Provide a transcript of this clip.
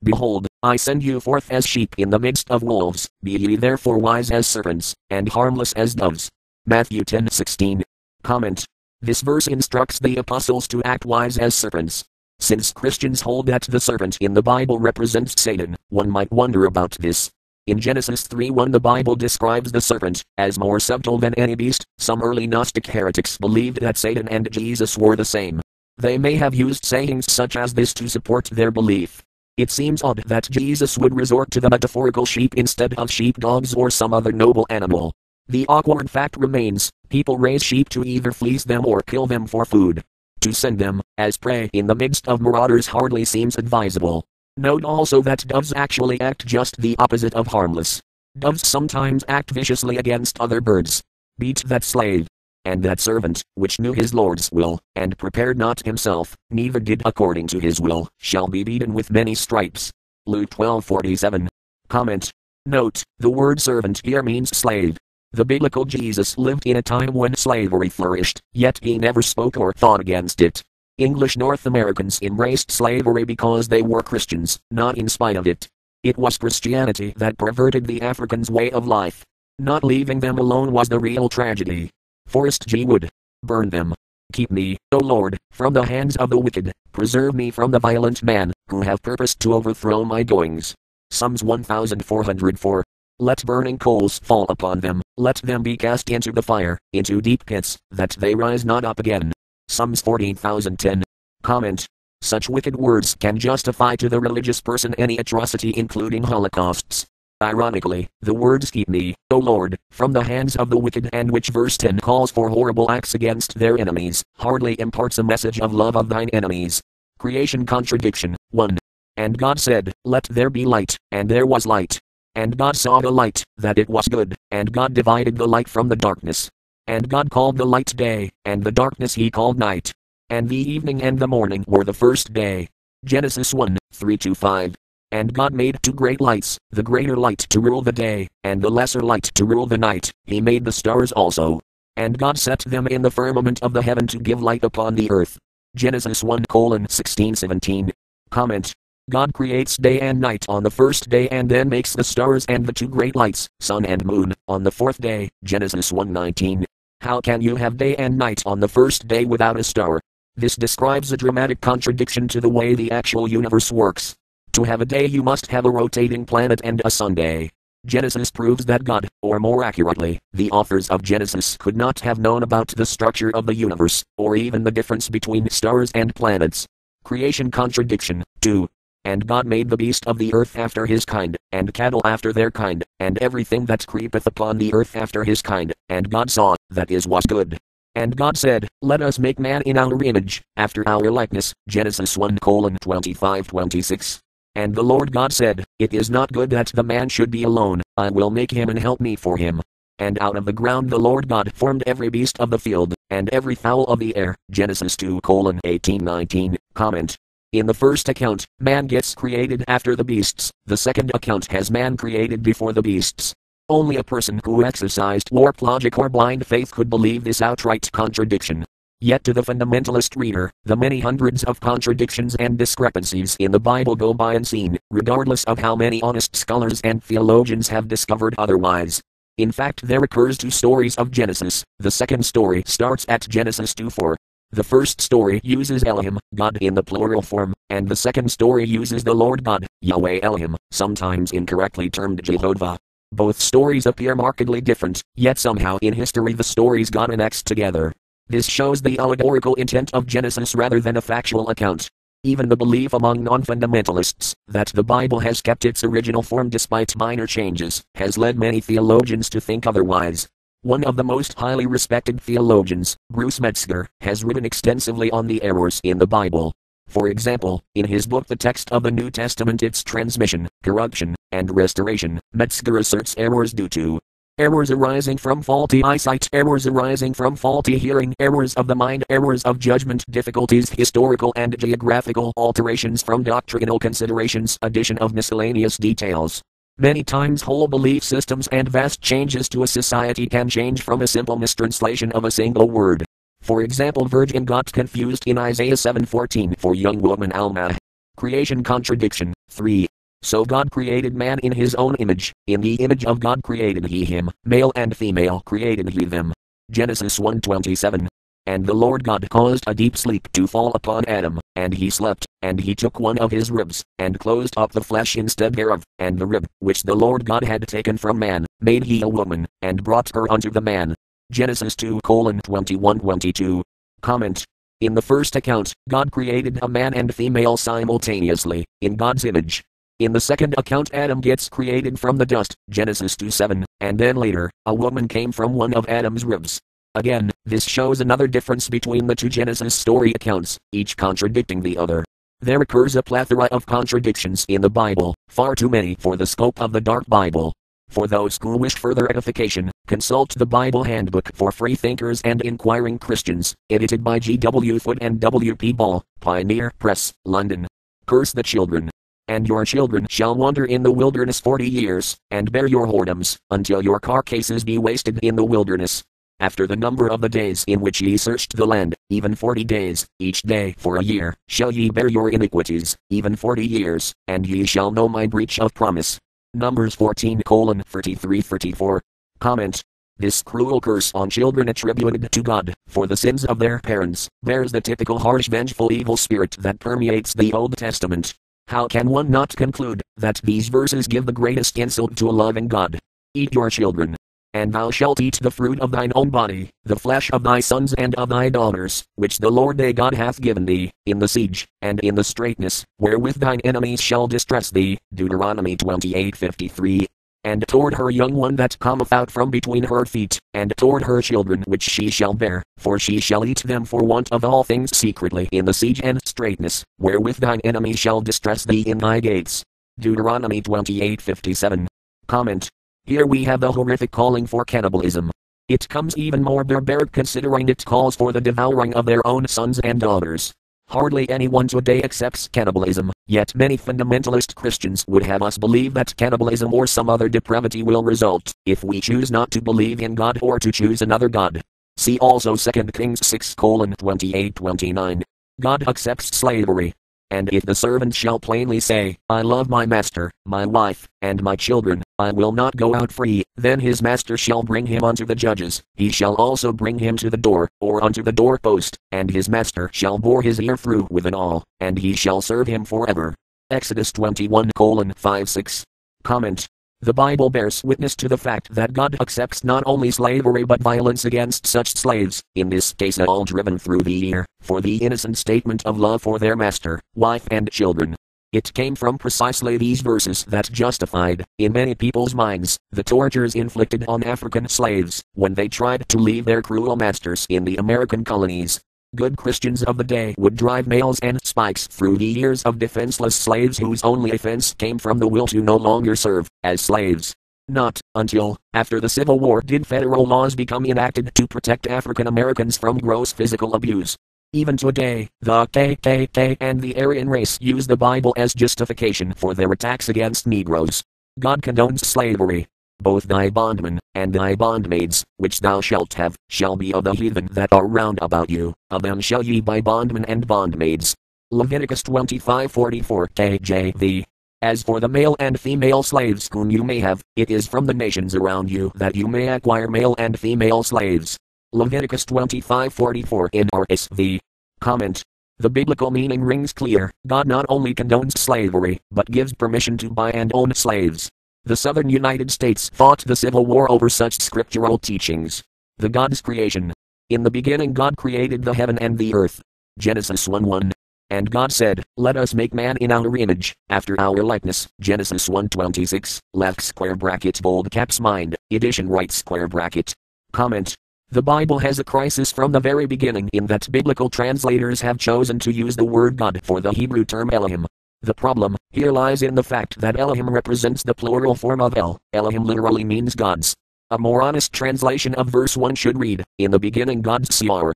Behold, I send you forth as sheep in the midst of wolves, be ye therefore wise as serpents, and harmless as doves. Matthew 10:16. Comment. This verse instructs the apostles to act wise as serpents. Since Christians hold that the serpent in the Bible represents Satan, one might wonder about this. In Genesis 3:1 the Bible describes the serpent as more subtle than any beast. Some early Gnostic heretics believed that Satan and Jesus were the same. They may have used sayings such as this to support their belief. It seems odd that Jesus would resort to the metaphorical sheep instead of sheepdogs or some other noble animal. The awkward fact remains, people raise sheep to either fleece them or kill them for food. To send them, as prey in the midst of marauders hardly seems advisable. Note also that doves actually act just the opposite of harmless. Doves sometimes act viciously against other birds. Beat that slave. And that servant, which knew his Lord's will, and prepared not himself, neither did according to his will, shall be beaten with many stripes. Luke 12:47. Comment. Note, the word servant here means slave. The biblical Jesus lived in a time when slavery flourished, yet he never spoke or thought against it. English North Americans embraced slavery because they were Christians, not in spite of it. It was Christianity that perverted the Africans' way of life. Not leaving them alone was the real tragedy. Forrest G. Wood. Burn them. Keep me, O Lord, from the hands of the wicked, preserve me from the violent man, who have purposed to overthrow my goings. Psalms 1404. Let burning coals fall upon them, let them be cast into the fire, into deep pits, that they rise not up again. Psalms 14,010. Comment. Such wicked words can justify to the religious person any atrocity including holocausts. Ironically, the words keep me, O Lord, from the hands of the wicked and which verse 10 calls for horrible acts against their enemies, hardly imparts a message of love of thine enemies. Creation contradiction. 1. And God said, let there be light, and there was light. And God saw the light, that it was good, and God divided the light from the darkness. And God called the light day, and the darkness he called night. And the evening and the morning were the first day. Genesis 1:3-5. And God made two great lights, the greater light to rule the day, and the lesser light to rule the night. He made the stars also. And God set them in the firmament of the heaven to give light upon the earth. Genesis 1:16-17. Comment. God creates day and night on the first day and then makes the stars and the two great lights, sun and moon, on the fourth day. Genesis 1:19. How can you have day and night on the first day without a star? This describes a dramatic contradiction to the way the actual universe works. To have a day you must have a rotating planet and a Sunday. Genesis proves that God, or more accurately, the authors of Genesis could not have known about the structure of the universe, or even the difference between stars and planets. Creation contradiction. 2. And God made the beast of the earth after his kind, and cattle after their kind, and everything that creepeth upon the earth after his kind, and God saw, that is was good. And God said, let us make man in our image, after our likeness. Genesis 1:25-26. And the Lord God said, it is not good that the man should be alone, I will make him an helpmeet for him. And out of the ground the Lord God formed every beast of the field, and every fowl of the air. Genesis 2:18-19. Comment. In the first account, man gets created after the beasts. The second account has man created before the beasts. Only a person who exercised warped logic or blind faith could believe this outright contradiction. Yet to the fundamentalist reader, the many hundreds of contradictions and discrepancies in the Bible go by unseen, regardless of how many honest scholars and theologians have discovered otherwise. In fact, there occurs two stories of Genesis. The second story starts at Genesis 2:4. The first story uses Elohim, God in the plural form, and the second story uses the Lord God, Yahweh Elohim, sometimes incorrectly termed Jehovah. Both stories appear markedly different, yet somehow in history the stories got annexed together. This shows the allegorical intent of Genesis rather than a factual account. Even the belief among non-fundamentalists that the Bible has kept its original form despite minor changes has led many theologians to think otherwise. One of the most highly respected theologians, Bruce Metzger, has written extensively on the errors in the Bible. For example, in his book The Text of the New Testament, Its Transmission, Corruption, and Restoration, Metzger asserts errors due to errors arising from faulty eyesight, errors arising from faulty hearing, errors of the mind, errors of judgment, difficulties, historical and geographical alterations from doctrinal considerations, addition of miscellaneous details. Many times whole belief systems and vast changes to a society can change from a simple mistranslation of a single word. For example, virgin got confused in Isaiah 7:14 for young woman Alma. Creation contradiction. 3. So God created man in his own image, in the image of God created he him, male and female created he them. Genesis 1:27. And the Lord God caused a deep sleep to fall upon Adam, and he slept, and he took one of his ribs, and closed up the flesh instead thereof, and the rib, which the Lord God had taken from man, made he a woman, and brought her unto the man. Genesis 2:21-22. Comment. In the first account, God created a man and female simultaneously, in God's image. In the second account Adam gets created from the dust, Genesis 2:7, and then later, a woman came from one of Adam's ribs. Again, this shows another difference between the two Genesis story accounts, each contradicting the other. There occurs a plethora of contradictions in the Bible, far too many for the scope of the Dark Bible. For those who wish further edification, consult the Bible Handbook for Free Thinkers and Inquiring Christians, edited by G. W. Foote and W. P. Ball, Pioneer Press, London. Curse the children. And your children shall wander in the wilderness 40 years, and bear your whoredoms, until your carcasses be wasted in the wilderness. After the number of the days in which ye searched the land, even 40 days, each day for a year, shall ye bear your iniquities, even 40 years, and ye shall know my breach of promise. Numbers 14:33-34. Comment. This cruel curse on children attributed to God, for the sins of their parents, bears the typical harsh vengeful evil spirit that permeates the Old Testament. How can one not conclude that these verses give the greatest insult to a loving God? Eat your children. And thou shalt eat the fruit of thine own body, the flesh of thy sons and of thy daughters, which the Lord thy God hath given thee, in the siege, and in the straitness, wherewith thine enemies shall distress thee. Deuteronomy 28:53. And toward her young one that cometh out from between her feet, and toward her children which she shall bear, for she shall eat them for want of all things secretly in the siege and straitness, wherewith thine enemies shall distress thee in thy gates. Deuteronomy 28:57. Comment. Here we have the horrific calling for cannibalism. It comes even more barbaric considering it calls for the devouring of their own sons and daughters. Hardly anyone today accepts cannibalism, yet many fundamentalist Christians would have us believe that cannibalism or some other depravity will result, if we choose not to believe in God or to choose another God. See also 2 Kings 6:28-29. God accepts slavery. And if the servant shall plainly say, I love my master, my wife, and my children, I will not go out free, then his master shall bring him unto the judges, he shall also bring him to the door, or unto the doorpost, and his master shall bore his ear through with an awl, and he shall serve him forever. Exodus 21:5-6. Comment. The Bible bears witness to the fact that God accepts not only slavery but violence against such slaves, in this case all driven through the ear, for the innocent statement of love for their master, wife and children. It came from precisely these verses that justified, in many people's minds, the tortures inflicted on African slaves, when they tried to leave their cruel masters in the American colonies. Good Christians of the day would drive nails and spikes through the ears of defenseless slaves whose only offense came from the will to no longer serve as slaves. Not until after the Civil War did federal laws become enacted to protect African Americans from gross physical abuse. Even today, the KKK and the Aryan race use the Bible as justification for their attacks against Negroes. God condones slavery. Both thy bondmen, and thy bondmaids, which thou shalt have, shall be of the heathen that are round about you, of them shall ye buy bondmen and bondmaids. Leviticus 25:44 KJV. As for the male and female slaves whom you may have, it is from the nations around you that you may acquire male and female slaves. Leviticus 25:44 NRSV. Comment. The biblical meaning rings clear. God not only condones slavery, but gives permission to buy and own slaves. The southern United States fought the Civil War over such scriptural teachings. The God's creation. In the beginning God created the heaven and the earth. Genesis 1:1. And God said, Let us make man in our image, after our likeness. Genesis 1:26, left square bracket bold caps mind, edition right square bracket. Comment. The Bible has a crisis from the very beginning in that biblical translators have chosen to use the word God for the Hebrew term Elohim. The problem here lies in the fact that Elohim represents the plural form of El. Elohim literally means gods. A more honest translation of verse 1 should read, In the beginning God saw.